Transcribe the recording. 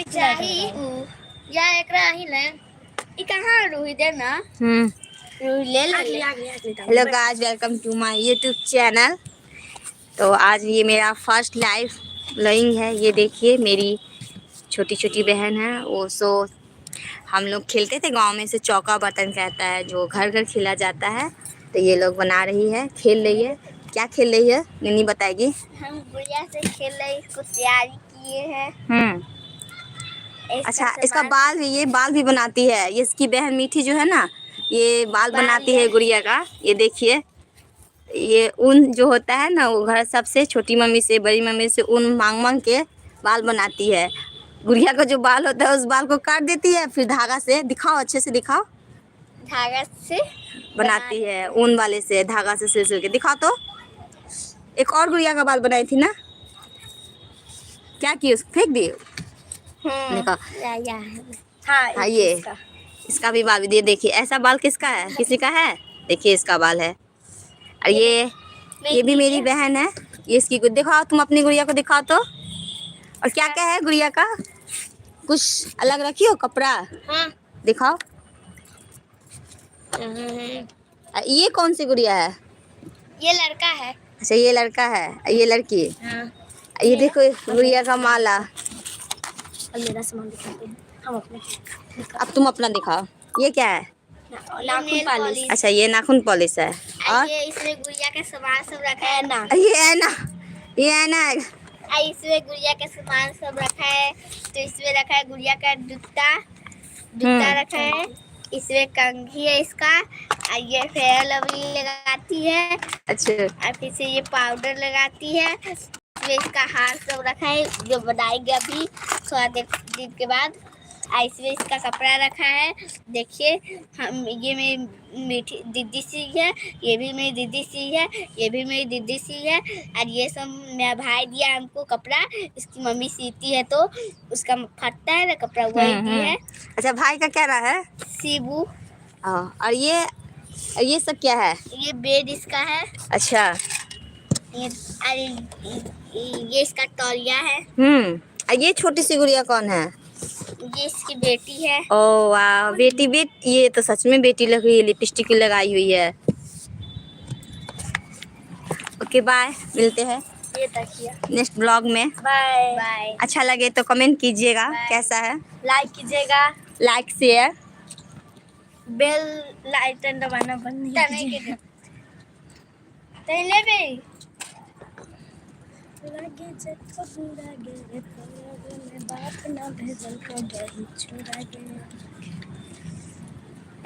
चाही या एकरा ही ले ई कहां रूही दे ना रूही ले ले। Hello guys, welcome to my YouTube channel. तो आज ये मेरा फर्स्ट लाइव ब्लॉगिंग है। ये देखिए मेरी छोटी छोटी बहन है वो। हम लोग खेलते थे गांव में, से चौका बर्तन कहता है जो घर घर खेला जाता है। तो ये लोग बना रही है, खेल रही है। क्या खेल रही है नन्ही बताएगी। हम गुड़िया से खेल रहे, इसको तैयारी किए हैं। अच्छा, इसका बाल भी, ये बाल भी बनाती है। ये इसकी बहन मीठी जो है ना, ये बाल बनाती है गुड़िया का। ये देखिए, ये ऊन जो होता है ना, वो घर सबसे छोटी मम्मी से बड़ी मम्मी से ऊन मांग मांग के बाल बनाती है। गुड़िया का जो बाल होता है उस बाल को काट देती है, फिर धागा से, दिखाओ अच्छे से दिखाओ, धागा से बनाती है। ऊन वाले से धागा से सिल सिल के दिखाओ। तो एक और गुड़िया का बाल बनाई थी ना, क्या की, उसको फेंक दी। देखो हाँ, ये इसका भी बाल भी देखिए। ऐसा बाल किसका है, किसी का है। देखिए इसका बाल है। और ये भी मेरी बहन है। ये इसकी दिखाओ, तुम अपनी गुड़िया को दिखाओ तो। और क्या क्या है गुड़िया का, कुछ अलग रखी हो कपड़ा। हाँ। दिखाओ। ये कौन सी गुड़िया है। ये लड़का है। अच्छा, ये लड़का है, ये लड़की। हाँ। ये देखो गुड़िया का माला। मेरा सामान दिखाते हैं हम अपने। अब तुम अपना दिखाओ। ये क्या है। नाखून पॉलिश। अच्छा, ये नाखून पॉलिश है। और ये इसमें गुड़िया का सामान सब रखा है ना। ये है ना, ये है ना। इसमें गुड़िया का सामान सब रखा है। तो इसमें रखा है गुड़िया का जूता रखा है। इसमें कंघी है इसका। ये फेयर लवली लगाती है। अच्छा। और फिर से ये पाउडर लगाती है। इसमें इसका हार सब रखा है जो बनाएगी अभी थोड़ा दिन के बाद। इसमें इसका कपड़ा रखा है। देखिए, हम ये मेरी मीठी दीदी सी है, ये भी मेरी दीदी सी है, ये भी मेरी दीदी सी है। और ये सब मेरा भाई दिया हमको कपड़ा। इसकी मम्मी सीती है तो उसका फटता है ना कपड़ा, वही दी है। अच्छा, भाई का क्या रहा है। सीबू। और ये सब क्या है। ये बेड इसका है। अच्छा। ये इसका तौलिया है। ये छोटी सी गुड़िया कौन है। ये इसकी बेटी है। ओह वाह, बेटी ये तो सच में बेटी लग रही है, लिपस्टिक लगाई हुई है। ओके बाय, मिलते हैं ये तकिया नेक्स्ट ब्लॉग में। Bye bye. अच्छा लगे तो कमेंट कीजिएगा कैसा है, लाइक कीजिएगा, लाइक शेयर, बेल लाइकन दबाना बंद नहीं कीजिएगा। ले बे लगे जब पूरा गे बाप ना भेजल को गई छोड़ा गे।